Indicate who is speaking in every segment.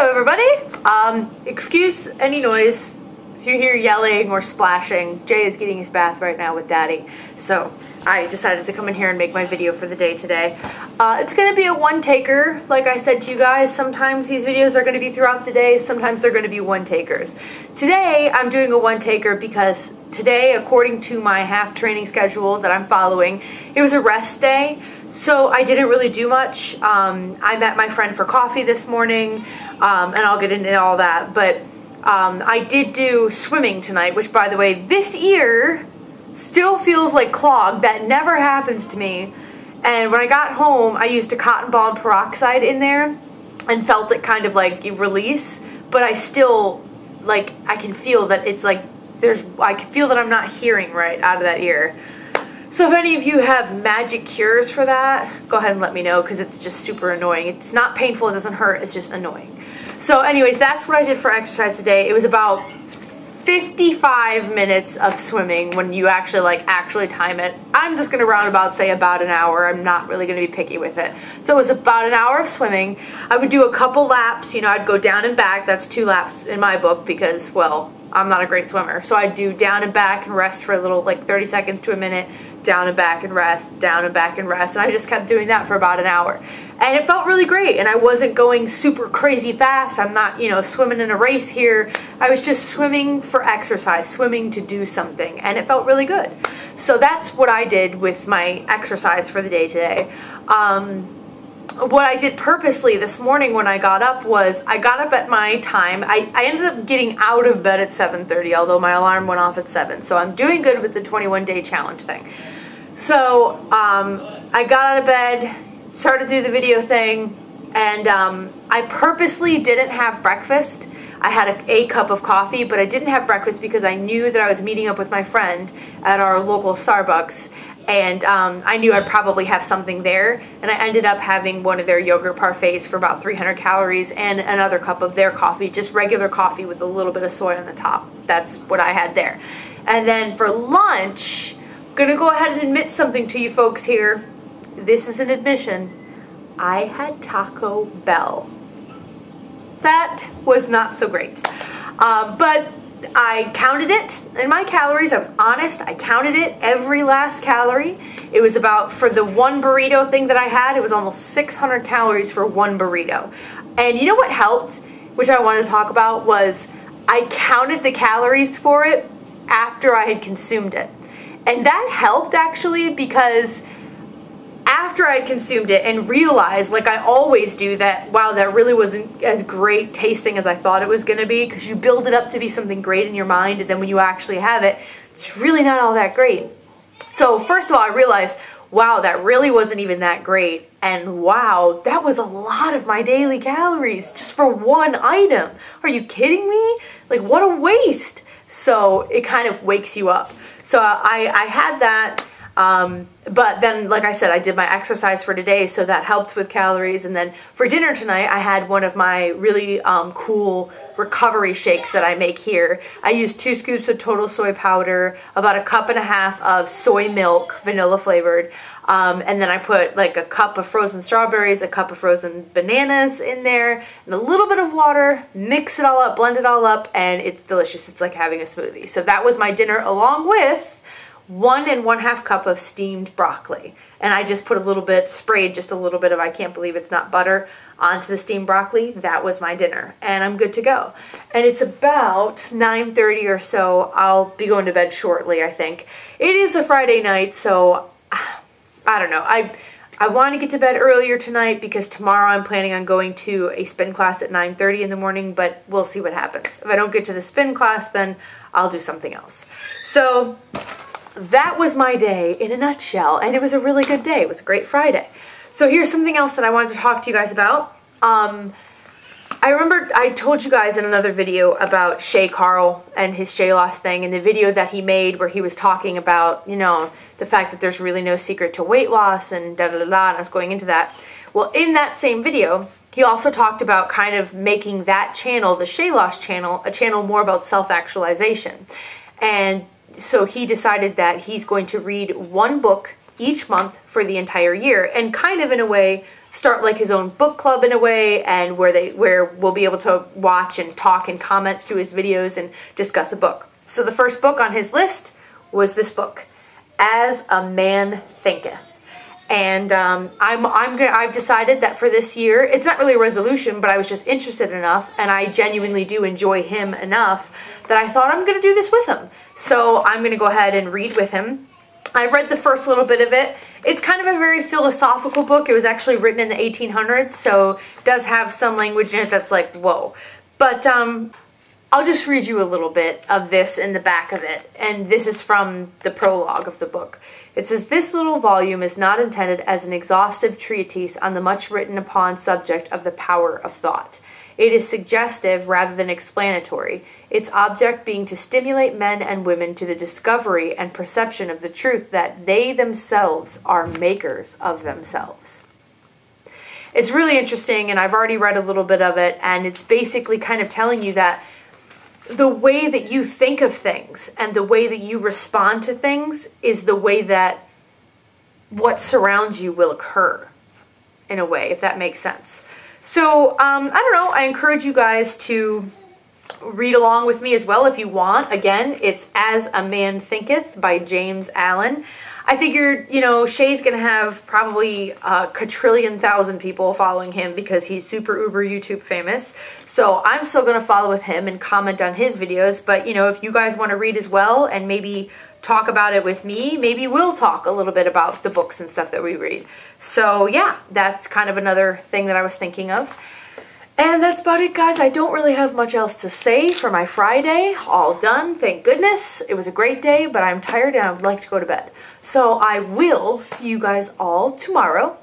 Speaker 1: Hello everybody! Excuse any noise. If you hear yelling or splashing, Jay is getting his bath right now with Daddy. So I decided to come in here and make my video for the day today. It's going to be a one-taker. Like I said to you guys, sometimes these videos are going to be throughout the day, sometimes they're going to be one-takers. Today I'm doing a one-taker because today, according to my half training schedule that I'm following, it was a rest day. So I didn't really do much. I met my friend for coffee this morning, and I'll get into all that. But I did do swimming tonight, which, by the way, this ear still feels like clogged. That never happens to me. And when I got home, I used a cotton ball and peroxide in there and felt it kind of like release. But I still, like, I can feel that it's like, I can feel that I'm not hearing right out of that ear. So if any of you have magic cures for that, go ahead and let me know, because it's just super annoying. It's not painful, it doesn't hurt, it's just annoying. So anyways, that's what I did for exercise today. It was about 55 minutes of swimming when you actually time it. I'm just going to roundabout say about an hour. I'm not really going to be picky with it. So it was about an hour of swimming. I would do a couple laps. You know, I'd go down and back. That's 2 laps in my book because, well, I'm not a great swimmer. So I'd do down and back and rest for a little, like 30 seconds to a minute, down and back and rest, down and back and rest. And I just kept doing that for about an hour. And it felt really great. And I wasn't going super crazy fast. I'm not, you know, swimming in a race here. I was just swimming for exercise, swimming to do something. And it felt really good. So that's what I did with my exercise for the day today. What I did purposely this morning when I got up was I got up at my time. I ended up getting out of bed at 7:30, although my alarm went off at 7. So I'm doing good with the 21-day challenge thing. So I got out of bed, started to do the video thing, and I purposely didn't have breakfast. I had a cup of coffee, but I didn't have breakfast because I knew that I was meeting up with my friend at our local Starbucks. And I knew I'd probably have something there, and I ended up having one of their yogurt parfaits for about 300 calories and another cup of their coffee, just regular coffee with a little bit of soy on the top. That's what I had there. And then for lunch, I'm gonna go ahead and admit something to you folks here. This is an admission. I had Taco Bell. That was not so great. But I counted it in my calories. I was honest. I counted it, every last calorie. It was about, for the one burrito thing that I had, it was almost 600 calories for one burrito. And you know what helped, which I wanted to talk about, was I counted the calories for it after I had consumed it. And that helped actually, because after I consumed it and realized, like I always do, that wow, that really wasn't as great tasting as I thought it was going to be, because you build it up to be something great in your mind, and then when you actually have it, it's really not all that great. So first of all, I realized, wow, that really wasn't even that great, and wow, that was a lot of my daily calories just for one item. Are you kidding me? Like, what a waste. So it kind of wakes you up. So I had that. But then, like I said, I did my exercise for today, so that helped with calories. And then for dinner tonight, I had one of my really cool recovery shakes that I make here. I used 2 scoops of total soy powder, about 1.5 cups of soy milk, vanilla flavored, and then I put like a cup of frozen strawberries, a cup of frozen bananas in there, and a little bit of water. Mix it all up, blend it all up, and it's delicious. It's like having a smoothie. So that was my dinner, along with 1 1/2 cup of steamed broccoli. And I just put a little bit, sprayed just a little bit of, I can't believe it's not butter, onto the steamed broccoli. That was my dinner, and I'm good to go. And it's about 9:30 or so. I'll be going to bed shortly, I think. It is a Friday night, so I don't know. I want to get to bed earlier tonight because tomorrow I'm planning on going to a spin class at 9:30 in the morning, but we'll see what happens. If I don't get to the spin class, then I'll do something else. So that was my day in a nutshell, and it was a really good day. It was a great Friday. So here's something else that I wanted to talk to you guys about. I remember I told you guys in another video about Shay Carl and his Shay loss thing, and the video that he made where he was talking about, you know, the fact that there's really no secret to weight loss and da-da-da-da, and I was going into that. Well, in that same video, he also talked about kind of making that channel, the Shay loss channel, a channel more about self-actualization. And so he decided that he's going to read one book each month for the entire year, and kind of in a way start like his own book club in a way, and where we'll be able to watch and talk and comment through his videos and discuss a book. So the first book on his list was this book, As a Man Thinketh. And I've decided that for this year, it's not really a resolution, but I was just interested enough, and I genuinely do enjoy him enough that I thought I'm going to do this with him. So I'm going to go ahead and read with him. I've read the first little bit of it. It's kind of a very philosophical book. It was actually written in the 1800s, so it does have some language in it that's like, whoa. But I'll just read you a little bit of this in the back of it, and this is from the prologue of the book. It says, "This little volume is not intended as an exhaustive treatise on the much written upon subject of the power of thought. It is suggestive rather than explanatory, its object being to stimulate men and women to the discovery and perception of the truth that they themselves are makers of themselves." It's really interesting, and I've already read a little bit of it, and it's basically kind of telling you that the way that you think of things and the way that you respond to things is the way that what surrounds you will occur, in a way, if that makes sense. So, I don't know, I encourage you guys to read along with me as well if you want. Again, it's As a Man Thinketh by James Allen. I figured, you know, Shay's going to have probably a quadrillion thousand people following him because he's super uber YouTube famous. So I'm still going to follow with him and comment on his videos. But, you know, if you guys want to read as well and maybe talk about it with me, maybe we'll talk a little bit about the books and stuff that we read. So yeah, that's kind of another thing that I was thinking of. And that's about it, guys. I don't really have much else to say for my Friday. All done, thank goodness. It was a great day, but I'm tired and I would like to go to bed. So I will see you guys all tomorrow.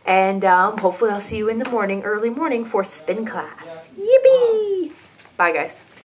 Speaker 1: And hopefully I'll see you in the morning, early morning, for spin class. Yippee! Bye, guys.